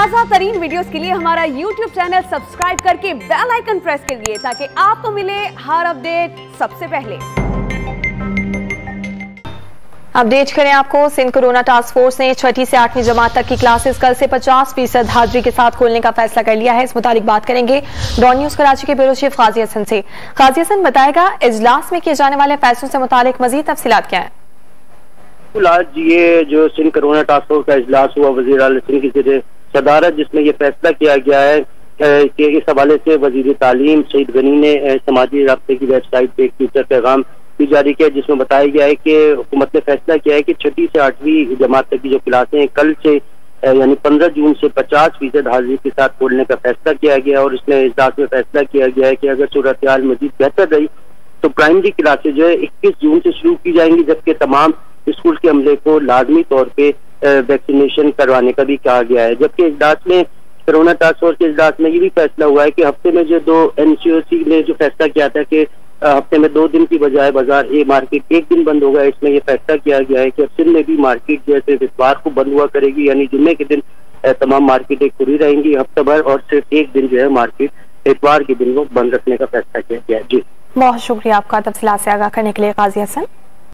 ताज़ा तरीन वीडियोस के लिए हमारा YouTube चैनल सब्सक्राइब करके बेल आइकन प्रेस करिए ताकि आपको मिले हर अपडेट सबसे पहले। अपडेट करें आपको, सिंध कोरोना टास्क फोर्स ने 6ठी से 8वीं जमात तक की क्लासेस कल से 50% हाजिरी के साथ खोलने का फैसला कर लिया है। इस मुताबिक बात करेंगे डॉन न्यूज कराची के ब्यूरो चीफ गाजी हसन से। गाजी हसन बताएगा इजलास में किए जाने वाले फैसलों से मुतालिक मजीद तफसीलात क्या है। आज ये जो सिंध कोरोना टास्क फोर्स का इजलास हुआ वजीर आला सिंध की सदारत, जिसमें ये फैसला किया गया है कि इस हवाले से वजीर तालीम सईद गनी ने समाजी राब्ते की वेबसाइट पे एक ट्विटर पैगाम भी जारी किया, जिसमें बताया गया है कि हुकूमत ने फैसला किया है कि 6ठी से 8वीं जमात तक की जो क्लासें हैं कल से यानी 15 जून से 50% हाजिरी के साथ खोलने का फैसला किया गया। और इसमें इजलास में फैसला किया गया है कि अगर सूरत हाल मजीद बेहतर रही तो प्राइमरी क्लासेज जो है 21 जून से शुरू की जाएंगी, जबकि तमाम स्कूल के अमले को लाजमी तौर पे वैक्सीनेशन करवाने का भी कहा गया है। जबकि इजलास में कोरोना टास्क फोर्स के इजलास में ये भी फैसला हुआ है कि हफ्ते में जो दो NCOC ने जो फैसला किया था कि हफ्ते में 2 दिन की बजाय बाजार मार्केट 1 दिन बंद होगा, इसमें यह फैसला किया गया है कि अब सिंध में भी मार्केट जो है सिर्फ इतवार को बंद हुआ करेगी, यानी जुम्मे के दिन तमाम मार्केटें खुली रहेंगी हफ्ता भर, और सिर्फ 1 दिन जो है मार्केट इतवार के दिन को बंद रखने का फैसला किया गया है। जी बहुत शुक्रिया आपका तफसीलात से आगाह करने के लिए गाजी हसन।